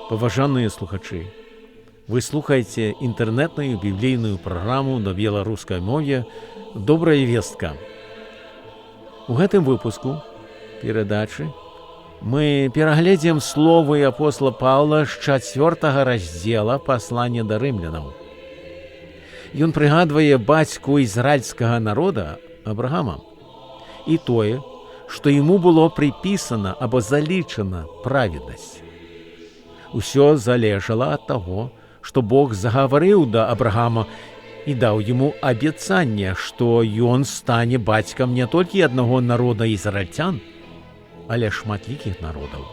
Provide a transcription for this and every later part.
Паважаныя слухачы, вы слухаеце інтэрнэтную біблійную праграму на беларускай мове «Добрая вестка». У гэтым выпуску перадачы мы перагледзім словы апостола Паўла з 4 раздзела паслання да рымлянаў. Ён прыгадвае бацьку ізраільскага народа Абрагама і тое, што яму было прыпісана або залічана праведнасць. Усё залежала ад таго, што Бог загаварыў да Абрагама і даў яму абяцанне, што ён стане бацькам не толькі аднаго народа ізраільцян, але шматлікіх народаў.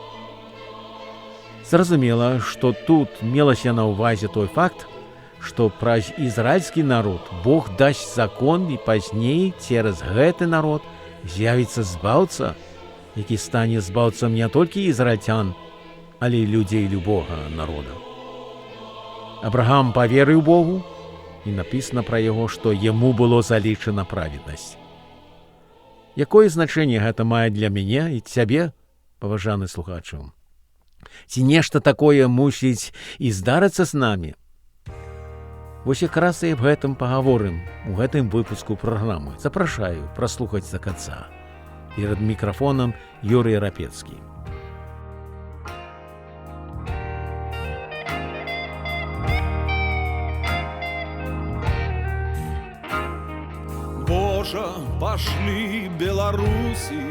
Зразумела, што тут мелася на ўвазе той факт, што праз ізраільскі народ Бог дасць закон і пазней цераз гэты народ з'явіцца збаўца, які стане збаўцам не толькі ізраільцян, але і людзей любога народа. Абрагам паверыў Богу, і напісана пра яго, што яму было залічана праведнасць. Якое значэнне гэта мае для мяне і цябе, паважаны слухачу? Ці нешта такое мусіць і здарыцца з намі? Вось якраз і аб гэтым пагаворым у гэтым выпуску праграмы. Запрашаю праслухаць да канца. Перад мікрафонам Юрый Рапецкі. Божа, пошли Беларуси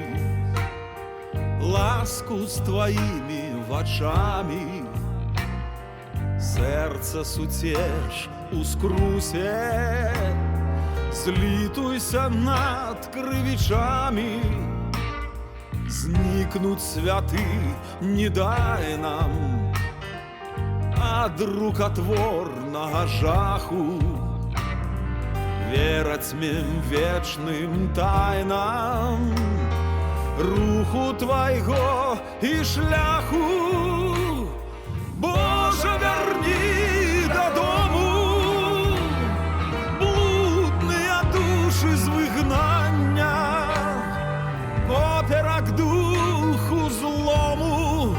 ласку с твоими вачами, сердце сутешь ускрусе, злитуйся над кривичами, зникнуть святы не дай нам, от рукотворного жаху верать мим вечным тайнам, руху твоего и шляху. Боже, верни додому блудные души з вигнання, поперек духу злому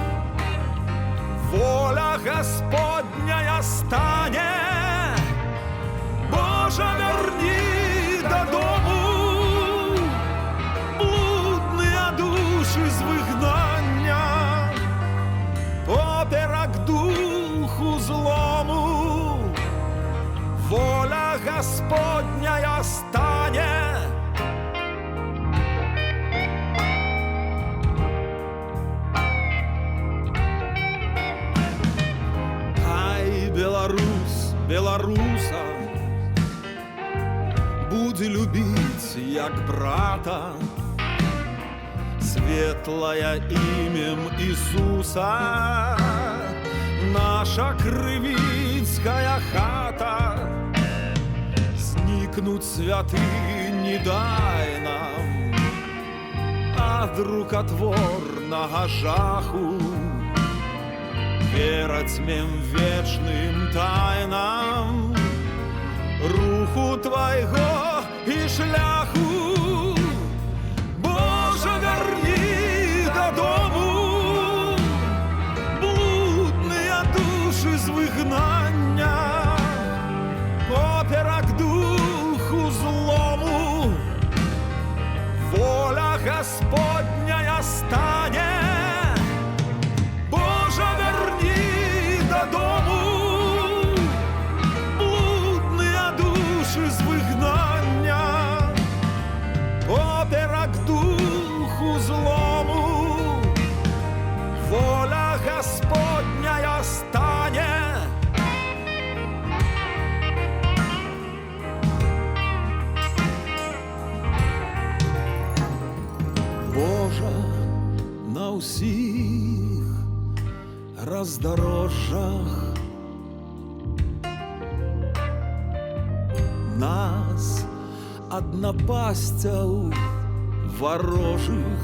воля Господня стане. Боже, верни додому блудные души з вигнання, поперек духу злому воля Господня стане. Ай, Беларусь, белоруса, будь любить, як брата, светлая имем Иисуса, наша кривицкая хата, зникнуть святы не дай нам, от рукотворного жаху верать мим вечным тайнам, руху твоего и шляху. Боже, верни додому блудные души з вигнання, поперек духу злому воля Господня стане. Боже, верни додому з вигнання, поперек духу злому воля Господня стане. Боже, на усіх роздорожжах нас ад напасцяў варожых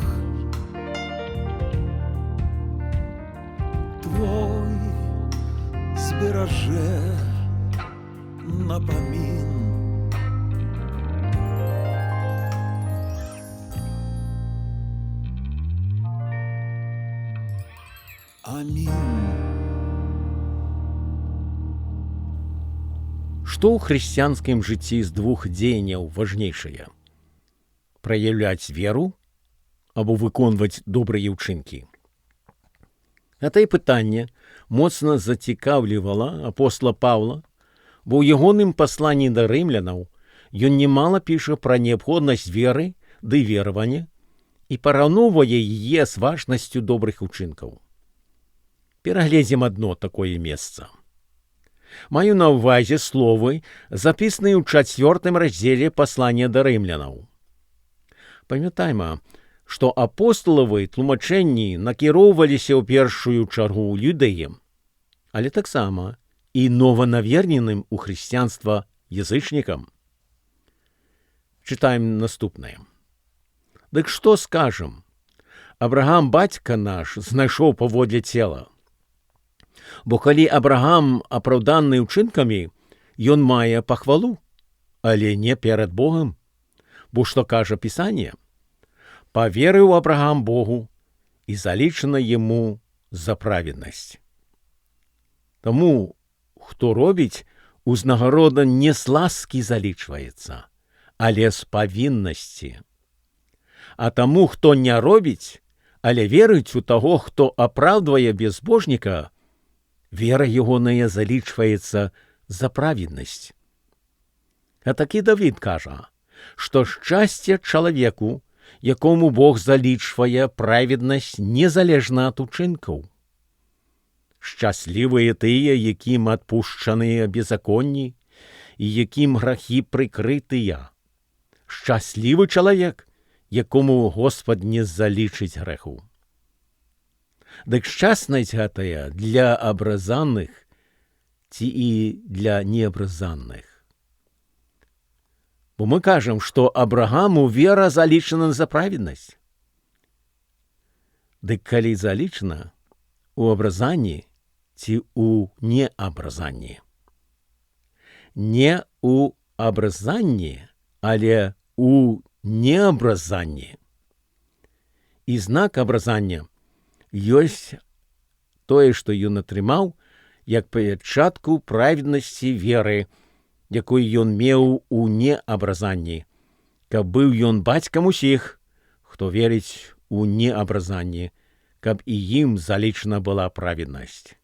Твой збераже напамін. Амінь. Што ў хрысціянскім жыцці з двух дзеянняў важнейшае? Праяўляць веру або выконваць добрыя ўчынкі? Гэтае пытанне моцна зацікаўлівала апостола Паўла, бо ў ягоным пасланні да рымлянаў ён немала піша пра неабходнасць веры ды веравання і параўноўвае яе з важнасцю добрых учынкаў. Перагледзім адно такое месца. Маю на ўвазе словы, запісаныя ў 4 раздзеле паслання да рымлянаў. Памятайма, што апосталавы тлумачэнні накіроўваліся ў першую чаргу юдэям, але таксама і нованаверненым у хрысціянства язычнікам. Чытаем наступнае. Дык што скажам? Абрагам, бацька наш, знайшоў паводле цела. Бо калі Абрагам апраўданы ўчынкамі, ён мае пахвалу, але не перад Богам. Бо што кажа Пісанне? Паверыў Абрагам Богу, і залічана яму за праведнасць. Таму, хто робіць, узнагарода не з ласкі залічваецца, але з павіннасці. А таму, хто не робіць, але верыць у таго, хто апраўдвае безбожніка, вера ягоная залічваецца за праведнасць. А такі Давід кажа, што шчасце чалавеку, якому Бог залічвае праведнасць незалежна ад учынкаў. Шчаслівыя тыя, якім адпушчаныя беззаконні і якім грахі прыкрытыя. Шчаслівы чалавек, якому Господ не залічыць грэху. Дык шчаснасць гэтая для абразаных ці і для неабразаных. Бо мы кажам, што Абрагаму вера залічана за праведнасць. Дык калі залічана, у абразанні ці ў неабразанні? Не ў абразанні, але ў неабразанні. І знак абразання ёсць тое, што ён атрымаў, як пячатку праведнасці веры, якую ён меў у неабразанні, каб быў ён бацькам усіх, хто верыць у неабразанні, каб і ім залічана была праведнасць.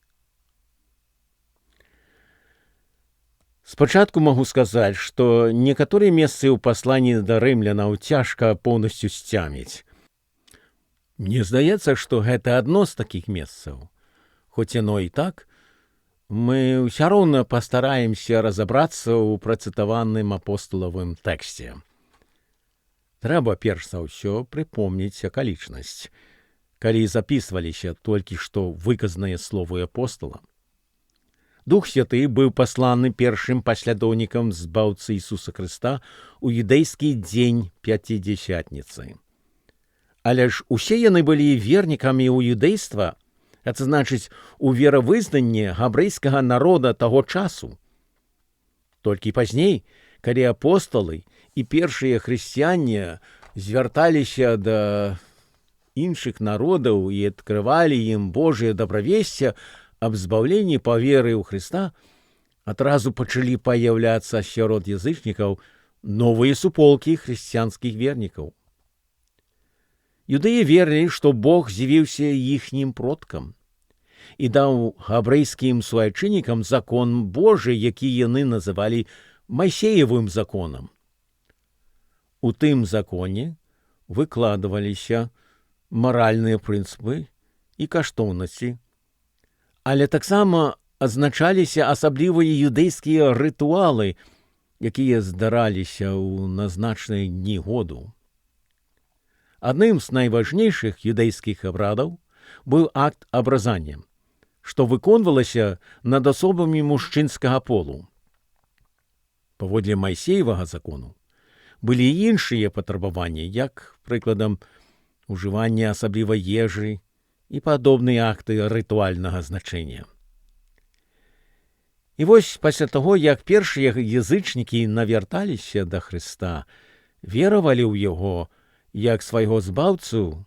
Спачатку магу сказаць, што некаторыя месцы ў пасланні да рымлянаў цяжка поўнасцю сцяміць. Мне здаецца, што гэта адно з такіх месцаў. Хоць яно і так, мы ўсё роўна пастараемся разабрацца ў працытаваным апосталавым тэксце. Трэба перш за ўсё прыпомніць акалічнасць, калі запісваліся толькі што выказаныя словы апостала. Дух Святы быў пасланы першым паслядоўнікам збаўцы Ісуса Хрыста ў юдэйскі дзень Пяцідзясятніцы. Але ж усе яны былі вернікамі ў юдэйства, гэта значыць, у веравызнанне габрэйскага народа таго часу. Толькі пазней, калі апосталы і першыя хрысціяне звярталіся да іншых народаў і адкрывалі ім Божае дабравесце аб збаўленні па веры ў Хрыста, адразу пачалі паяўляцца сярод язычнікаў новыя суполкі хрысціянскіх вернікаў. Юдэі верылі, што Бог з'явіўся іхнім продкам і даў габрэйскім суайчыннікам закон Божы, які яны называлі Майсеевым законам. У тым законе выкладваліся маральныя прынцыпы і каштоўнасці, але таксама адзначаліся асаблівыя юдэйскія рытуалы, якія здараліся ў назначаныя дні году. Адным з найважнейшых юдэйскіх абрадаў быў акт абразання, што выконвалася над асобамі мужчынскага полу. Паводле Майсеевага закону былі і іншыя патрабаванні, як, прыкладам, ужыванне асаблівай ежы і падобныя акты рытуальнага значэння. І вось пасля таго, як першыя язычнікі навярталіся да Хрыста, веравалі ў Яго, як свайго збаўцу,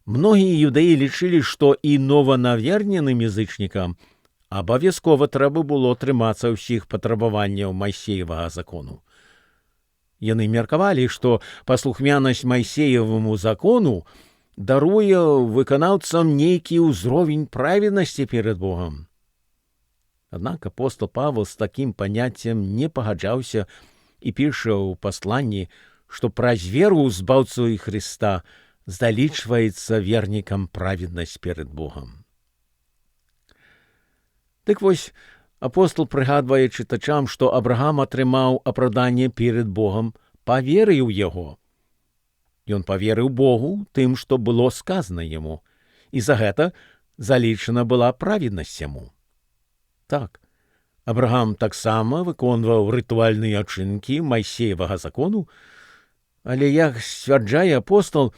многія юдэі лічылі, што і нованаверненым язычнікам абавязкова трэба было трымацца ўсіх патрабаванняў Майсеевага закону. Яны меркавалі, што паслухмянасць Майсееваму закону даруе выканаўцам нейкі ўзровень праведнасці перад Богам. Аднак апостол Павел з такім паняццем не пагаджаўся і піша ў пасланні, што праз веру ў збаўцу і Хрыста залічваецца вернікам праведнасць перад Богам. Дык вось, апостол прыгадвае чытачам, што Абрагам атрымаў апраўданне перад Богам па веры ў яго. Ён паверыў Богу тым, што было сказана яму, і за гэта залічана была праведнасць яму. Так, Абрагам таксама выконваў рытуальныя ачынкі Майсеевага закону, але, як сцвярджае апостол,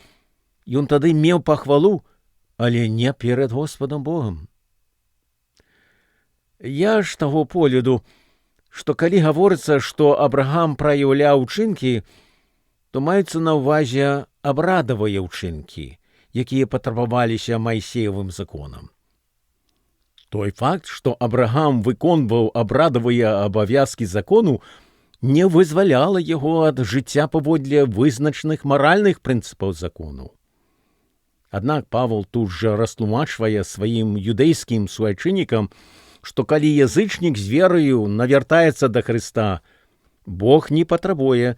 ён тады меў пахвалу, але не перад Господам Богам. Я ж таго погляду, што калі гаворыцца, што Абрагам праяўляў учынкі, то маюцца на ўвазе абрадавыя ўчынкі, якія патрабаваліся Майсеевым законам. Той факт, што Абрагам выконваў абрадавыя абавязкі закону, не вызваляла яго ад жыцця паводле вызначаных маральных прынцыпаў закону. Аднак Павел тут жа растлумачвае сваім юдэйскім суайчыннікам, што калі язычнік з верою навяртаецца да Хрыста, Бог не патрабуе,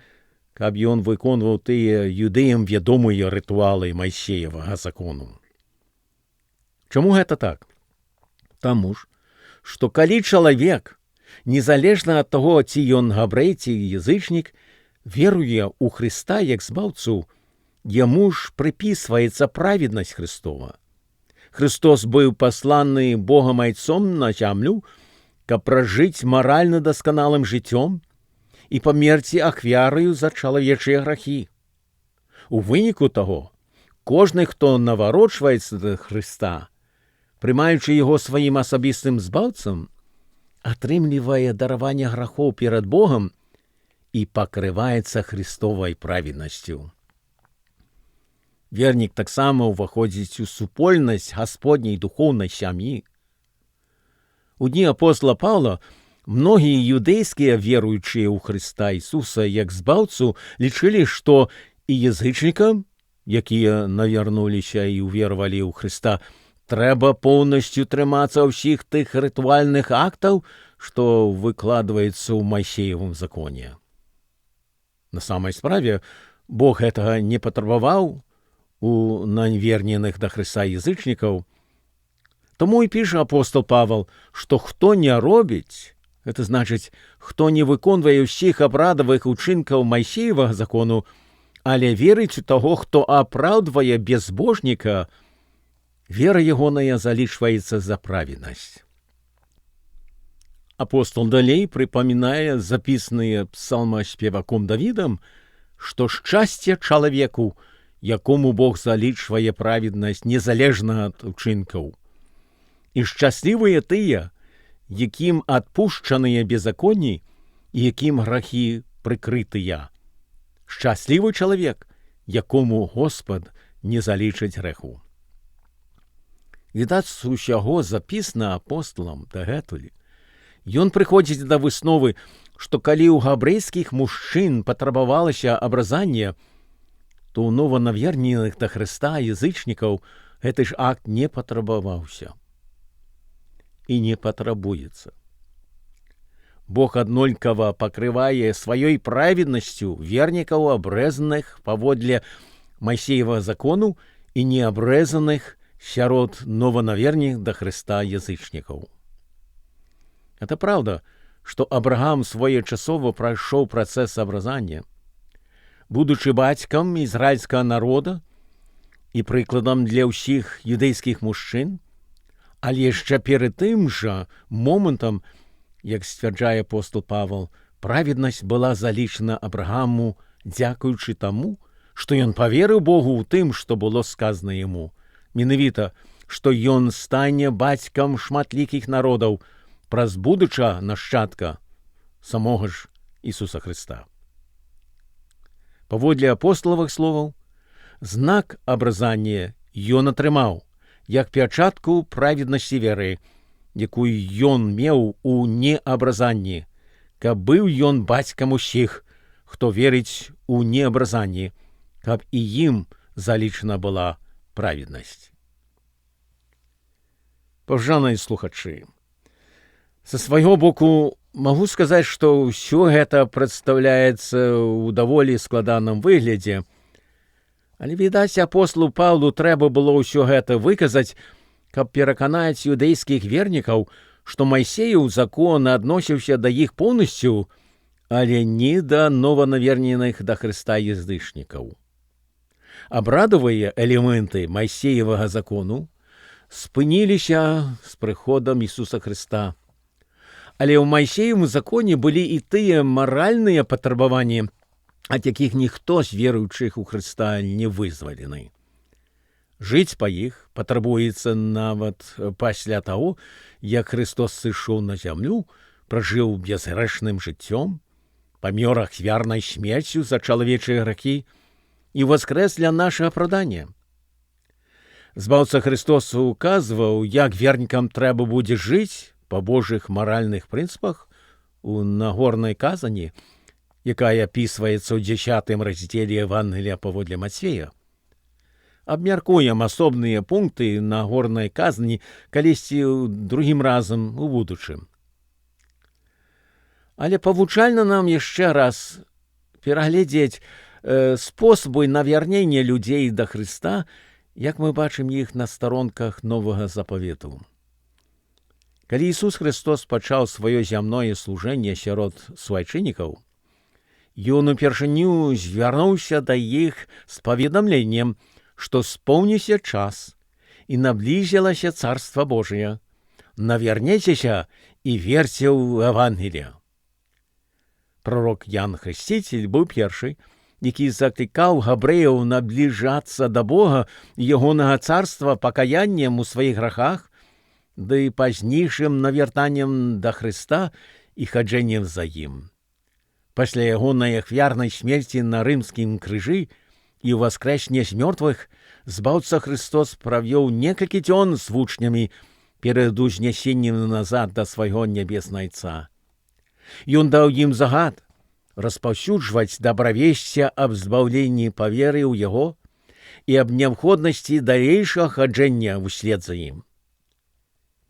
каб ён выконваў тыя юдэям вядомыя рытуалы Майсеевага закону. Чаму гэта так? Таму ж, што калі чалавек, незалежна ад таго, ці ён габрэй, ці язычнік, веруе ў Хрыста як збаўцу, яму ж прыпісваецца праведнасць Хрыстова. Христос быў пасланы Богам Айцом на зямлю, каб пражыць маральна дасканалым жыццём і памерці ахвяраю за чалавечыя грахі. У выніку таго, кожны, хто наварочваецца да Хрыста, прымаючы яго сваім асабістым збаўцам, атрымлівае дараванне грахоў перад Богам і пакрываецца Христовай праведнасцю. Вернік таксама ўваходзіць у супольнасць Гасподняй духоўнай сям'і. У дні апостола Паўла многія юдэйскія веруючыя ў Хрыста Ісуса як збаўцу лічылі, што і язычнікам, якія навярнуліся і ўвервалі ў Хрыста, трэба поўнасцю трымацца ўсіх тых рытуальных актаў, што выкладваецца ў Майсеевым законе. На самай справе, Бог гэтага не патрабаваў у наверненых да Хрыста язычнікаў. Таму і піша апостол Павел, што хто не робіць, гэта значыць, хто не выконвае ўсіх абрадавых учынкаў Майсеевага закону, але верыць у таго, хто апраўдвае безбожніка, вера ягоная залічваецца за праведнасць. Апостол далей прыпамінае запісаныя псалмаспеваком Давідам, што шчасце чалавеку, якому Бог залічвае праведнасць незалежна ад учынкаў. І шчаслівыя тыя, якім адпушчаныя беззаконні і якім грахі прыкрытыя. Шчаслівы чалавек, якому Господ не залічыць грэху. Відаць, усяго запісана апосталам дагэтуль. Ён прыходзіць да высновы, што калі ў габрэйскіх мужчын патрабавалася абразанне, то ў нованаверненых да Хрыста язычнікаў гэты ж акт не патрабаваўся і не патрабуецца. Бог аднолькава пакрывае сваёй праведнасцю вернікаў, абрэзаных паводле Майсеева закону і неабрэзаных сярод нованаверніх да Хрыста язычнікаў. Это праўда, што Абрагам своечасова прайшоў працэс абразання. Будучы бацькам ізраільскага народа і прыкладам для ўсіх юдэйскіх мужчын, але яшчэ перад тым жа момантам, як сцвярджае апостол Павел, праведнасць была залічана Абрагаму дзякуючы таму, што ён паверыў Богу ў тым, што было сказана яму. Менавіта, што ён стане бацькам шматлікіх народаў праз будучага нашчадка самога ж Ісуса Хрыста. Паводле апосталавых словаў, знак абразання ён атрымаў, як пячатку праведнасці веры, якую ён меў у неабразанні, каб быў ён бацькам усіх, хто верыць у неабразанні, каб і ім залічана была праведнасць. Паважаныя слухачы, са свайго боку магу сказаць, што ўсё гэта прадстаўляецца ў даволі складаным выглядзе, але, відаць, апостолу Паўлу трэба было ўсё гэта выказаць, каб пераканаць юдэйскіх вернікаў, што Майсеяў закон адносіўся да іх поўнасцю, але не да нованаверненых да Хрыста язычнікаў. Абрадавыя элементы Майсеевага закону спыніліся з прыходам Ісуса Хрыста. Але ў Майсеевым законе былі і тыя маральныя патрабаванні, ад якіх ніхто з веруючых у Хрыста не вызвалены. Жыць па іх патрабуецца нават пасля таго, як Христос сышоў на зямлю, пражыў бязгрэшным жыццём, памёр ахвярнай смерцю за чалавечыя грахі і воскрэс для нашага апраўдання. Збаўца Христос указваў, як вернікам трэба будзе жыць па Божых маральных прынцыпах у Нагорнай казані, якая апісваецца ў 10 раздзеле Евангелія паводле Мацвея. Абмяркуем асобныя пункты Нагорнай казані калісьці другім разам у будучым. Але павучальна нам яшчэ раз пераглядзець спосабы навярнення людзей да Хрыста, як мы бачым іх на старонках Новага Запавету. Калі Ісус Христос пачаў сваё зямное служэнне сярод свайчыннікаў, ён упершыню звярнуўся да іх з паведамленнем, што споўніўся час і наблізілася Царства Божие. Навярнецеся і верце ў Евангелие. Пророк Ян Хрысціцель быў першы, які заклікаў габрэяў набліжацца да Бога і ягонага царства пакаяннем у сваіх грахах, ды пазнейшым навяртаннем да Хрыста і хаджэннем за ім. Пасля ягонай ахвярнай смерці на рымскім крыжы і воскрэсення з мёртвых збаўца Христос правёў некалькі дзён з вучнямі перад узнясеннем назад да свайго нябеснага Айца. Ён даў ім загад распаўсюджваць дабравесце аб збаўленні па веры ў Яго і аб неабходнасці далейшага хаджэння ўслед за ім.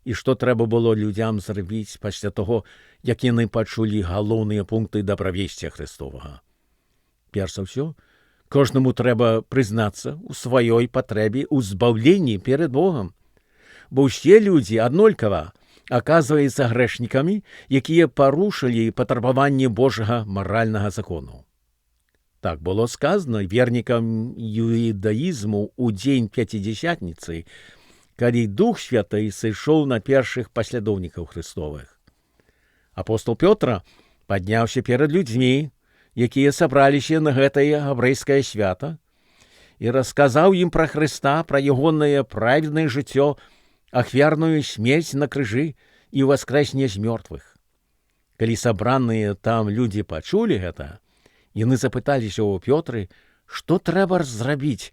І што трэба было людзям зрабіць пасля таго, як яны пачулі галоўныя пункты дабравесця Христовага? Перш за ўсё, кожнаму трэба прызнацца ў сваёй патрэбе ў збаўленні перад Богам, бо ўсе людзі аднолькава аказваюцца грэшнікамі, якія парушылі патрабаванні Божага маральнага закону. Так было сказана вернікам іудаізму ў дзень Пяцідзясятніцы, калі Дух Святы сышоў на першых паслядоўнікаў Христовых. Апостол Пётра падняўся перад людзьмі, якія сабраліся на гэтае габрэйскае свята, і расказаў ім пра Хрыста, пра ягонае праведнае жыццё, ахвярную смерць на крыжы і воскрэсення з мёртвых. Калі сабраныя там людзі пачулі гэта, яны запыталіся ў Пётры, што трэба зрабіць,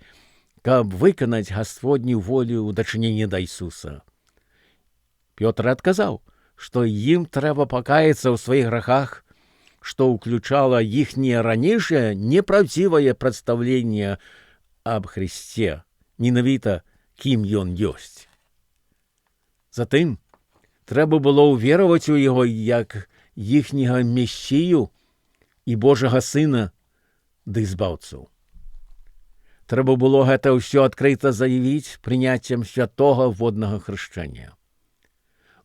каб выканаць Гасподню волю ў дачыненні да Ісуса. Пётр адказаў, што ім трэба пакаяцца ў сваіх грахах, што ўключала іхняе ранейшае непраўдзівае прадстаўленне аб Христе, менавіта кім ён ёсць. Затым трэба было ўвераваць у Яго як іхняга Месію і Божага Сына ды збаўцу. Трэба было гэта ўсё адкрыта заявіць прыняццем святога воднага хрышчэння.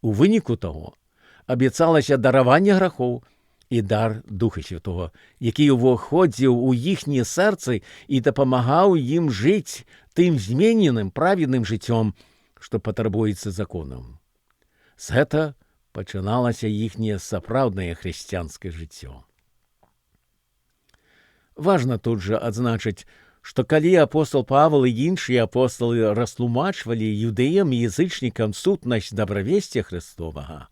У выніку таго абяцалася дараванне грахоў і дар Духа Святога, які ўваходзіў у іхнія сэрцы і дапамагаў ім жыць тым змененым праведным жыццём, што патрабуецца законам. З гэта пачыналася іхняе сапраўднае хрысціянскае жыццё. Важна тут жа адзначыць, што калі апостол Павел і іншыя апостолы растлумачвалі юдэям і язычнікам сутнасць дабравесця Христовага,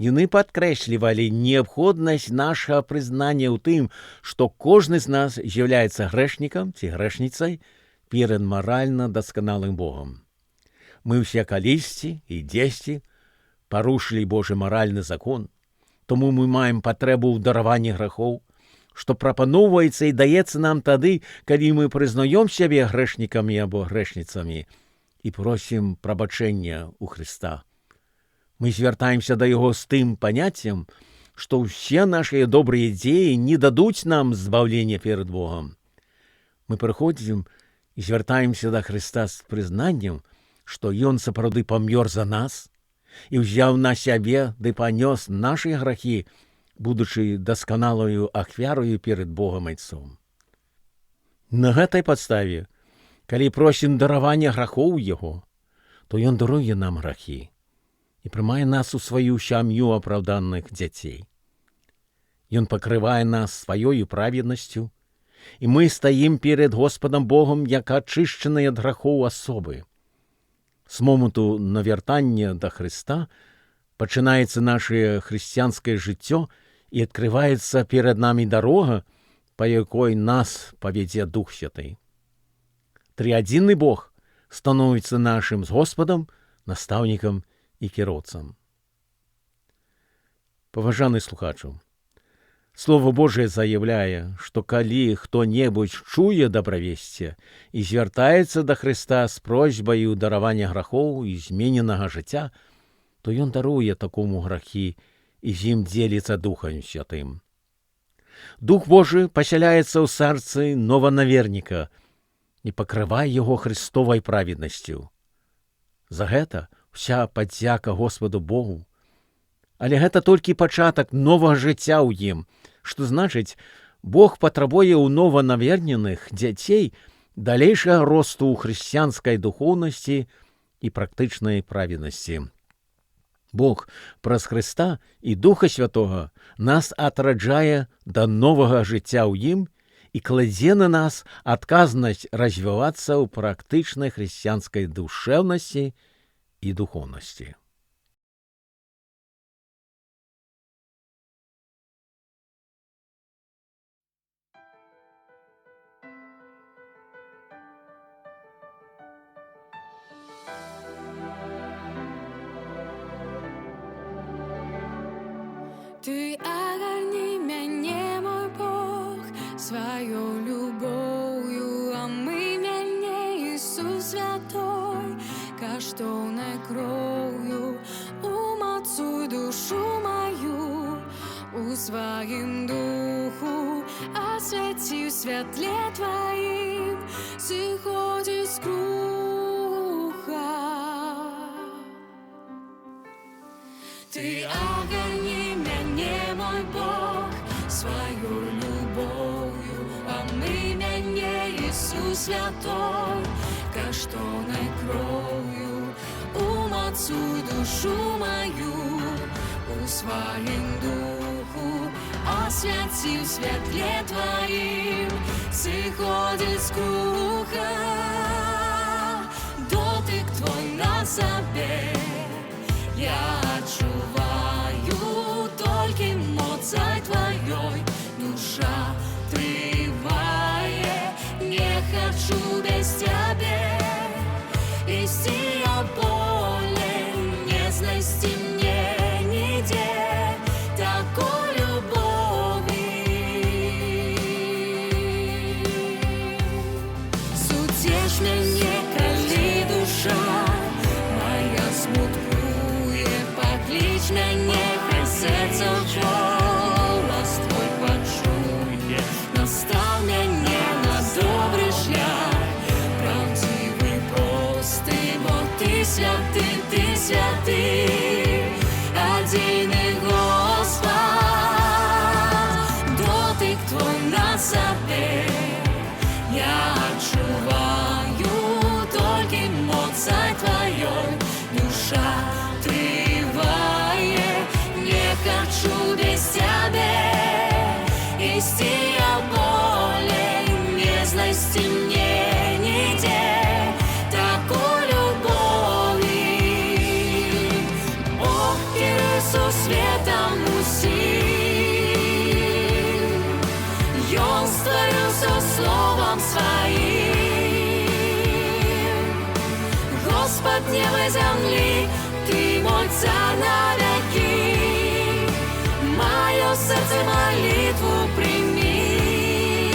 яны падкрэслівалі неабходнасць нашага прызнання ў тым, што кожны з нас з'яўляецца грэшнікам ці грэшніцай перад маральна дасканалым Богом. Мы ўсе калісьці і дзесьці парушылі Божы маральны закон, тому мы маем патрэбу ў дараванні грахоў, што прапаноўваецца і даецца нам тады, калі мы прызнаём сябе грэшнікамі або грэшніцамі і просім прабачэння ў Хрыста. Мы звяртаемся да Яго з тым паняццем, што ўсе нашыя добрыя дзеі не дадуць нам збаўлення перад Богам. Мы прыходзім і звяртаемся да Хрыста з прызнаннем, што Ён сапраўды памёр за нас і ўзяў на сябе ды панёс нашы грахі, будучы дасканалаю ахвярою перад Богам Айцом. На гэтай падставе, калі просім даравання грахоў Яго, то Ён даруе нам грахі і прымае нас у сваю сям'ю апраўданых дзяцей. Ён пакрывае нас сваёю праведнасцю, і мы стаім перед Господам Богом як ачышчаныя ад грахоў асобы. З моманту навяртання да Хрыста пачынаецца нашае хрысціянскае жыццё і адкрываецца перад намі дарога, па якой нас павядзе Дух Святы. Трыадзінны Бог становіцца нашым з Господам, настаўнікам і кіроўцам. Паважаны слухачу, Слово Божие заяўляе, што калі хто-небудзь чуе дабравесце і звяртаецца да Хрыста з просьбаю даравання грахоў і змененага жыцця, то Ён даруе такому грахі і з ім дзеліцца Духам Святым. Дух Божы пасяляецца ў сэрцы нованаверніка і пакрывае яго Христовай праведнасцю. За гэта вся падзяка Господу Богу. Але гэта толькі пачатак новага жыцця ў ім, што значыць, Бог патрабуе ў нованаверненых дзяцей далейшага росту ў хрысціянскай духоўнасці і практычнай праведнасці. Бог праз Хрыста і Духа Святога нас атраджае да новага жыцця ў ім і кладзе на нас адказнасць развівацца ў практычнай хрысціянскай душэўнасці і духоўнасці. Ты агарні мяне, мой Бог, сваёй любоўю, а мы мяне, Ісус святой, каштоўнай кроўю, умацуй душу маю у сваім духу, асвяці ў святле Тваім, сыходзіць з круха. Ты агарні мяне, мой Бог, сваёй любоўю, а мы мяне, Ісус святой, каштоўнай кроўю, умацуй душу маю у сваім духу, асвяці ў святле Тваім, сыходзіць з круха. Дотык Твой на сабе я адчуваю, толькі моцай Тваёй душа трывае. Не хачу без Цябе ісці я полем, не знайсці мне нідзе такой любові. Суцеш мяне, калі душа моя смуткуе, пакліч мяне, хай сэрца голас Твой пачуе, настаў мяне на добры шлях, правдзівы, просты, бо Ты святы, Ты святы, адзіны Господ. Дотык Твой на сабе я адчуваю, толькі моцай Тваёй душа трывае. Не хачу без Цябе ісці я болей, не знайсці мне нідзе такой любові. Бог кіруе сусветам усім, Ён стварыў усё словам Сваім. Господь неба и земли, Ты мой царь на веки. Мое сердце молитву прими.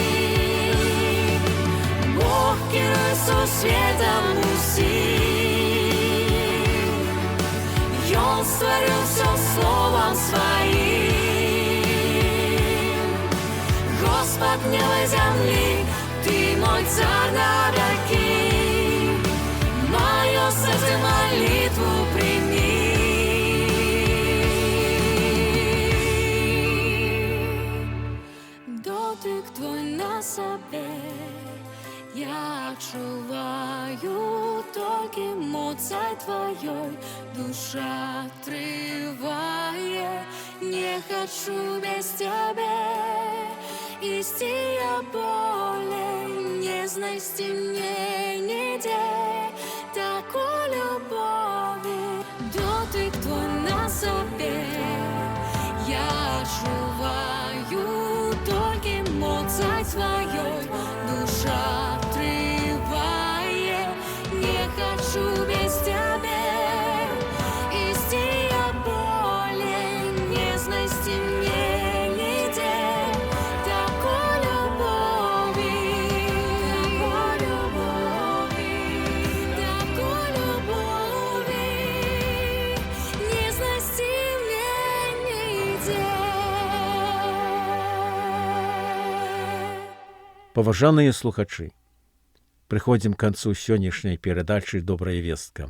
Бог керует светом усим. Он створил все словом Своим. Господь неба и земли, Ты мой царь на веки. Мое сердце молитву прими. Дотик Твой на себе я чуваю, только моцай Твоей душа тревает. Не хочу без Тебя исти я более, не знайти мне нигде такой любови. Дотик Твой на себе я чуваю, только моцай Твоей душа тревает. Не хочу без Тебя исти я более, не знайти мне нигде такой любови, такой любови, не знайти мне нигде. Поважаныя слухачы, прыходзім к канцу сённяшняй перадачы «Добрая вестка».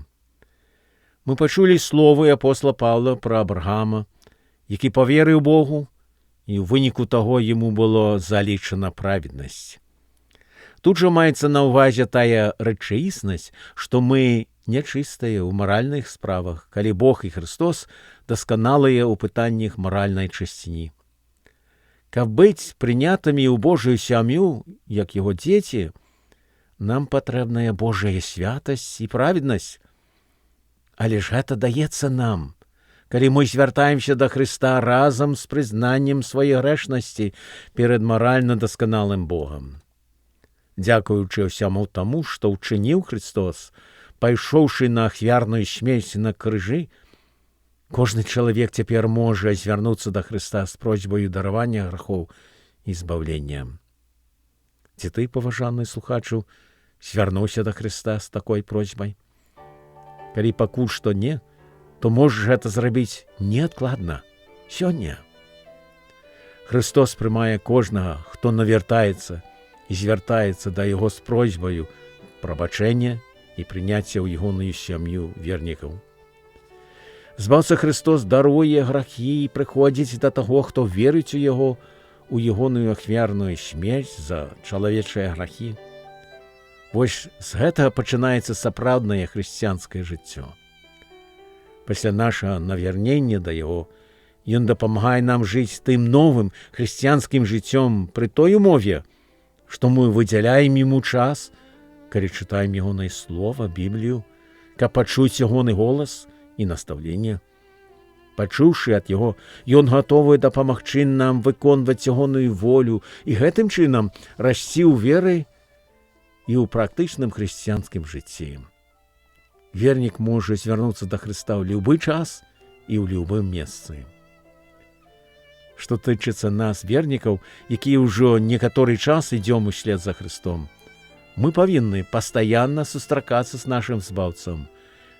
Мы пачулі словы апостола Павла пра Абрагама, які паверыў Богу, і ў выніку таго яму было залічана праведнасць. Тут жа маецца на ўвазе тая рэчаіснасць, што мы нячыстыя ў маральных справах, калі Бог і Христос дасканалыя ў пытаннях маральнай чысціні. Каб быць прынятымі ў Божую сям'ю, як яго дзеці, нам патрэбная Божая святасць і праведнасць. Але ж гэта даецца нам, калі мы звяртаемся да Хрыста разам з прызнаннем сваёй грэшнасці перад маральна дасканалым Богам. Дзякуючы ўсяму таму, што ўчыніў Христос, пайшоўшы на ахвярную смерць на крыжы, кожны чалавек цяпер можа звярнуцца да Хрыста з просьбаю даравання грахоў і збаўлення. Ці ты, паважаны слухачу, звярнуўся да Хрыста з такой просьбай? Калі пакуль што не, то можаш гэта зрабіць неадкладна, сёння. Христос прымае кожнага, хто навяртаецца і звяртаецца да яго з просьбаю прабачэння і прыняцця ў ягоную сям'ю вернікаў. Збаўца Христос даруе грахі і прыходзіць да таго, хто верыць у яго, у ягоную ахвярную смерць за чалавечыя грахі. Вось з гэтага пачынаецца сапраўднае хрысціянскае жыццё. Пасля нашага навярнення да яго ён дапамагае нам жыць тым новым хрысціянскім жыццём пры той умове, што мы выдзяляем яму час, калі чытаем ягонае слова, Біблію, каб пачуць ягоны голас і настаўленне. Пачуўшы ад яго, ён гатовы дапамагчы нам выконваць ягоную волю і гэтым чынам расці ў веры і ў практычным хрысціянскім жыцці. Вернік можа звярнуцца да Хрыста ў любы час і ў любым месцы. Што тычыцца нас, вернікаў, якія ўжо некаторы час ідзём услед за Хрыстом, мы павінны пастаянна сустракацца з нашым збаўцам,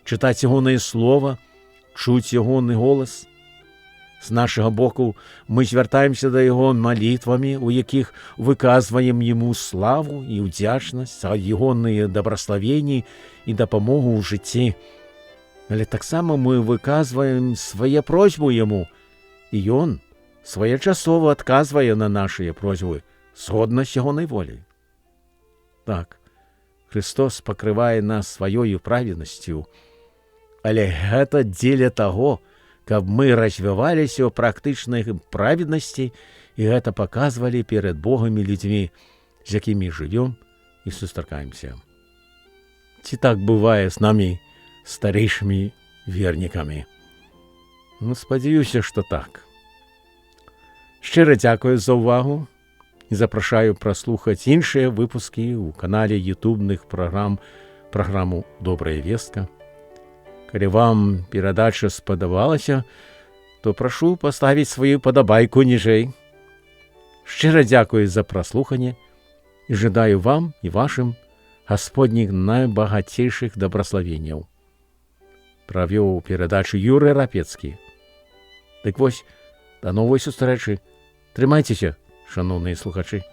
чытаць ягонае слова, чуць ягоны голас. З нашага боку мы звяртаемся да яго малітвамі, у якіх выказваем яму славу і ўдзячнасць за ягоныя дабраславенні і дапамогу ў жыцці. Але таксама мы выказваем свае просьбы яму, і ён своечасова адказвае на нашыя просьбы згодна з ягонай воляй. Так, Христос пакрывае нас сваёю праведнасцю, але гэта дзеля таго, каб мы развіваліся ў практычнай праведнасці і гэта паказвалі перад Богам і людзьмі, з якімі жывём і сустракаемся. Ці так бывае з намі, старэйшымі вернікамі? Спадзяюся, што так. Шчыра дзякую за ўвагу і запрашаю праслухаць іншыя выпускі ў канале ютубных праграму «Добрая вестка». Калі вам перадача спадабалася, то прашу паставіць сваю падабайку ніжэй. Шчыра дзякую за праслуханне і жадаю вам і вашым Гасподніх найбагацейшых дабраславенняў. Правёў перадачу Юрый Рапецкі. Дык вось, да новай сустрэчы. Трымайцеся, шаноўныя слухачы.